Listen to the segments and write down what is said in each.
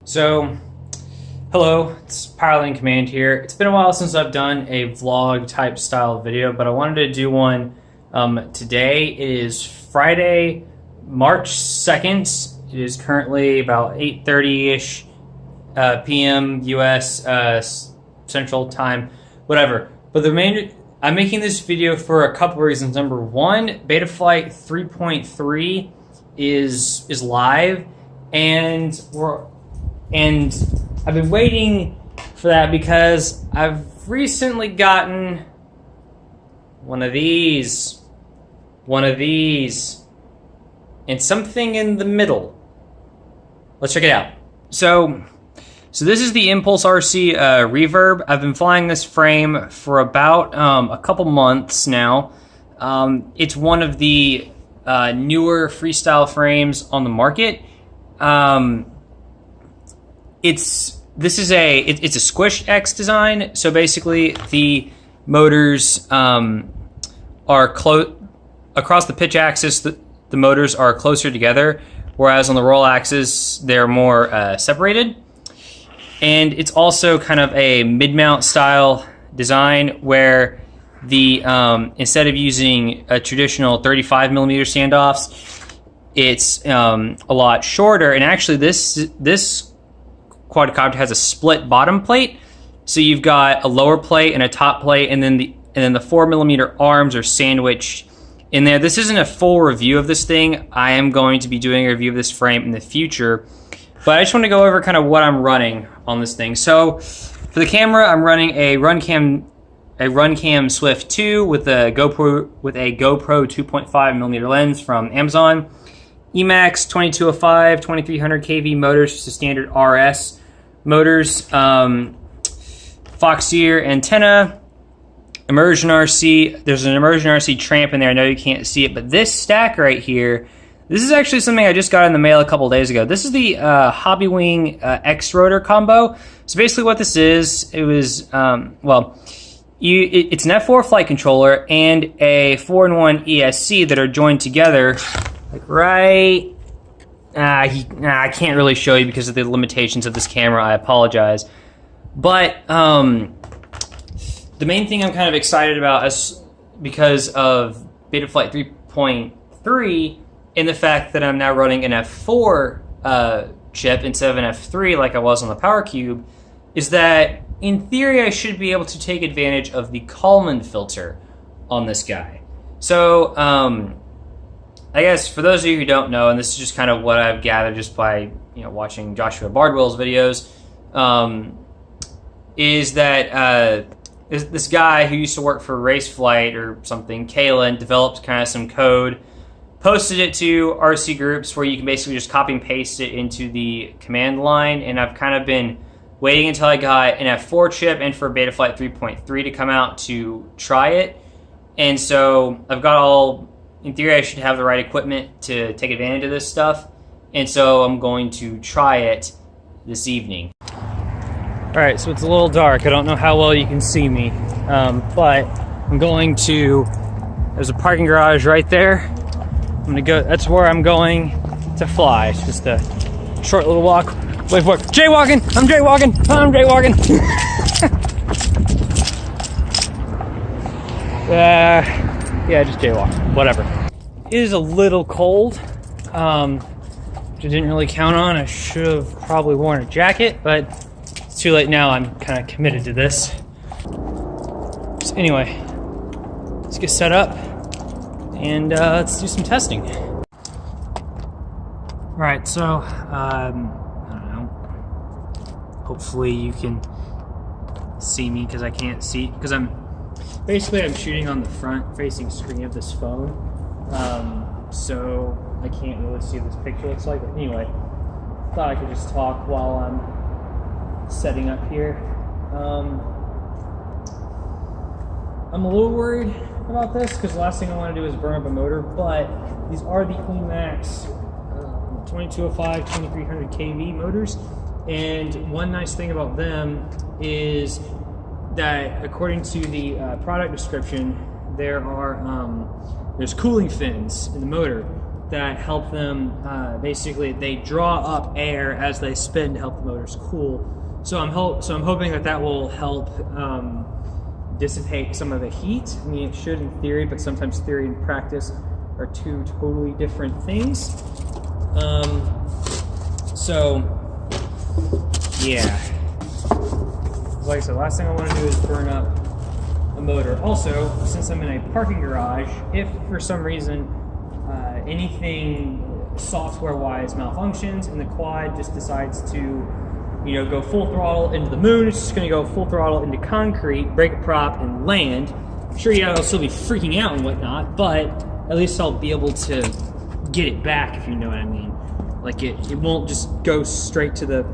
So, hello, it's Piloting Command here. It's been a while since I've done a vlog type style video, but I wanted to do one today. It is Friday, March 2nd. It is currently about 8:30-ish p.m. US Central Time, whatever. But I'm making this video for a couple reasons. Number one, Betaflight 3.3 is live, and I've been waiting for that because I've recently gotten one of these, and something in the middle. Let's check it out. So this is the Impulse RC Reverb. I've been flying this frame for about a couple months now. It's one of the newer freestyle frames on the market. It's a squished X design. So basically, the motors are across the pitch axis. The motors are closer together, whereas on the roll axis they're more separated. And it's also kind of a mid-mount style design where the instead of using a traditional 35mm standoffs, it's a lot shorter. And actually, this quadcopter has a split bottom plate, so you've got a lower plate and a top plate, and then the 4mm arms are sandwiched in there. This isn't a full review of this thing. I am going to be doing a review of this frame in the future, but I just want to go over kind of what I'm running on this thing. So for the camera, I'm running a Runcam Swift 2 with a GoPro 2.5mm lens from Amazon. Emax 2205, 2300 kV motors, just a standard RS motors. Foxeer antenna. Immersion RC. There's an Immersion RC Tramp in there. I know you can't see it, but this stack right here, this is actually something I just got in the mail a couple days ago. This is the Hobbywing xrotor combo. So basically what this is, it was, it's an F4 flight controller and a 4-in-1 ESC that are joined together. Like right, I can't really show you because of the limitations of this camera. I apologize. But the main thing I'm kind of excited about is because of Betaflight 3.3 and the fact that I'm now running an F4 chip instead of an F3 like I was on the Power Cube, is that in theory I should be able to take advantage of the Kalman filter on this guy. So I guess for those of you who don't know, and this is just kind of what I've gathered just by watching Joshua Bardwells videos, is that this guy who used to work for Raceflight or something, Kalman, developed kind of some code, posted it to RC groups where you can basically just copy and paste it into the command line, and I've kind of been waiting until I got an F4 chip and for Betaflight 3.3 to come out to try it. And so I've got all, in theory I should have the right equipment to take advantage of this stuff, and so I'm going to try it this evening. Alright, so it's a little dark. I don't know how well you can see me, but I'm going to, there's a parking garage right there. I'm gonna go, that's where I'm going to fly. It's just a short little walk. Wait for it. Jaywalking! I'm jaywalking! I'm jaywalking! Yeah, just jaywalk. Whatever. It is a little cold, which I didn't really count on. I should have probably worn a jacket, but it's too late now. I'm kind of committed to this. So anyway, let's get set up and let's do some testing. All right, so I don't know. Hopefully you can see me because I can't see, because I'm shooting on the front-facing screen of this phone, so I can't really see what this picture looks like. But anyway, thought I could just talk while I'm setting up here. I'm a little worried about this because the last thing I want to do is burn up a motor, but these are the Emax 2205, 2300 kV motors, and one nice thing about them is that according to the product description, there's cooling fins in the motor, that help them, basically they draw up air as they spin to help the motors cool. So I'm hoping that will help dissipate some of the heat. I mean, it should in theory, but sometimes theory and practice are two totally different things. So yeah, like I said, last thing I want to do is burn up a motor. Also, since I'm in a parking garage, if for some reason anything software-wise malfunctions and the quad just decides to, you know, go full throttle into the moon, it's just going to go full throttle into concrete, break a prop, and land. I'm sure I'll still be freaking out and whatnot, but at least I'll be able to get it back, if you know what I mean. Like it won't just go straight to the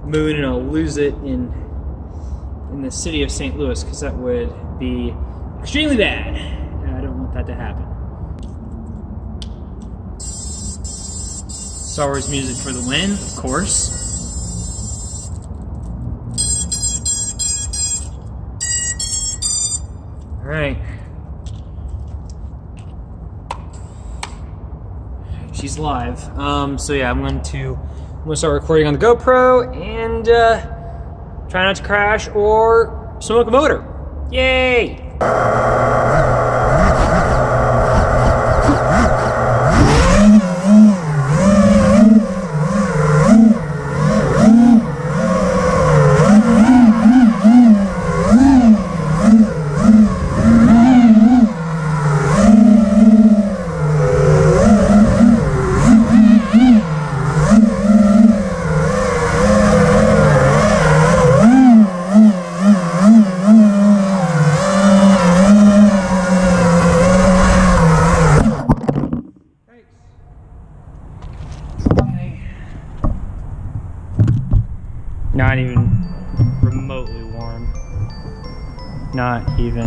moon and I'll lose it in the city of St. Louis, because that would be extremely bad. And I don't want that to happen. Star Wars music for the win, of course. All right. She's live. So yeah, I'm going to start recording on the GoPro and try not to crash or smoke a motor. Yay! Not even remotely warm. Not even.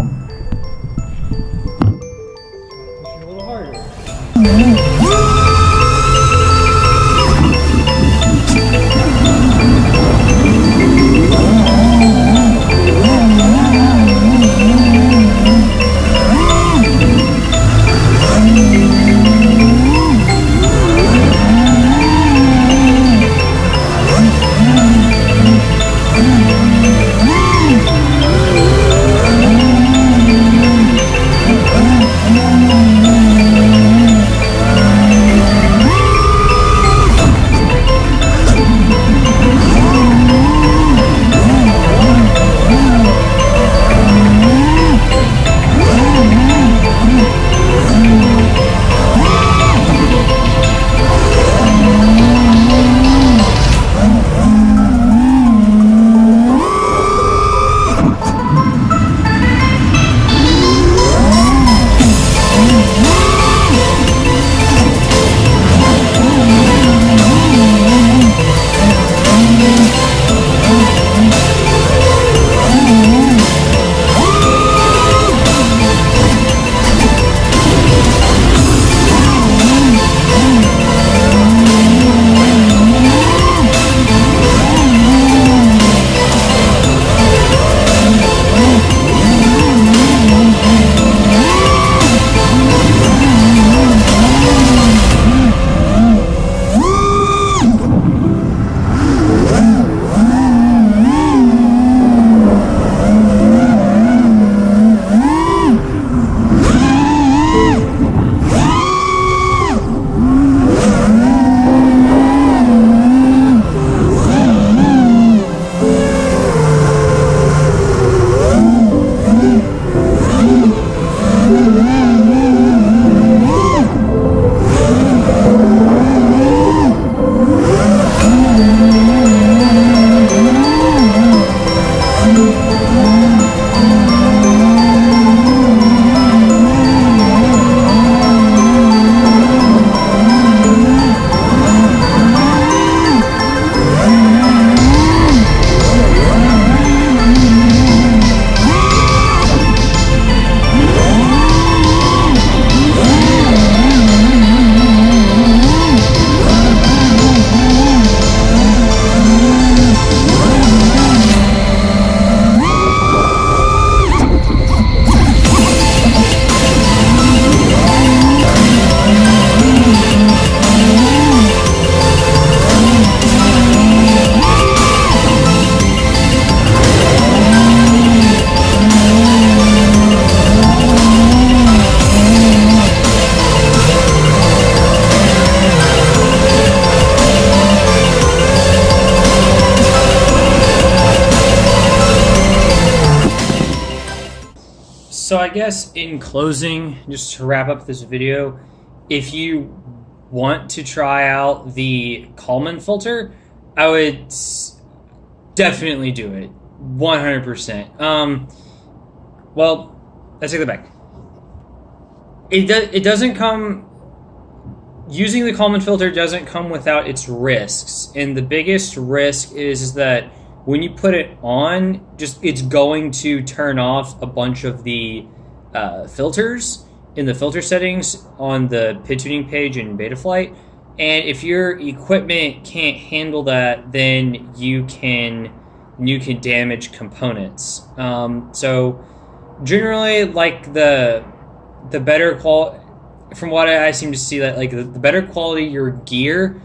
Pushing a little harder. So I guess in closing, just to wrap up this video, if you want to try out the Kalman filter, I would definitely do it, 100%. Well, let's take that back. It doesn't come. Using the Kalman filter doesn't come without its risks, and the biggest risk is that when you put it on, it's going to turn off a bunch of the filters in the filter settings on the PID tuning page in Betaflight. And if your equipment can't handle that, then you can damage components. So generally, like the better quality, from what I seem to see, that like the better quality your gear,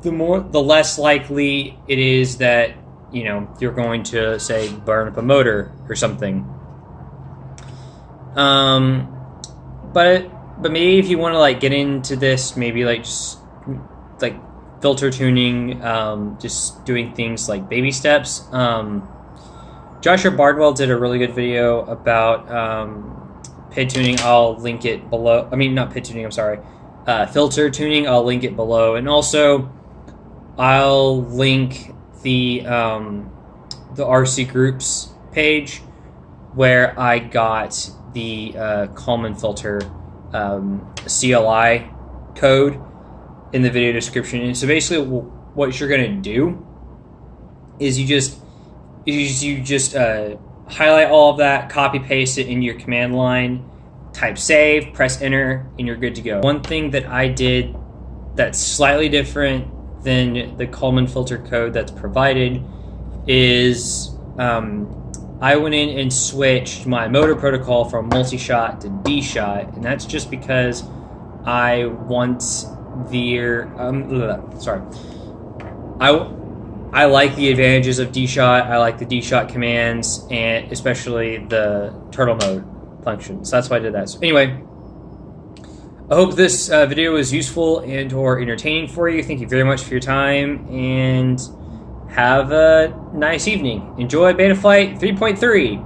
the less likely it is that you're going to, say, burn up a motor or something. But maybe if you want to like get into this, maybe like just like filter tuning, just doing things like baby steps. Joshua Bardwell did a really good video about PID tuning. I'll link it below. I mean, not PID tuning, I'm sorry. Filter tuning, I'll link it below. And also, I'll link the RC Groups page where I got the Kalman filter CLI code in the video description. And so basically what you're going to do is you just highlight all of that, copy paste it in your command line, type save, press enter, and you're good to go. One thing that I did that's slightly different than the Kalman filter code that's provided is I went in and switched my motor protocol from multi-shot to dshot, and that's just because I want I like the advantages of dshot. I like the dshot commands, and especially the turtle mode function. So that's why I did that. So anyway, I hope this video was useful and or entertaining for you. Thank you very much for your time, and have a nice evening. Enjoy Betaflight 3.3.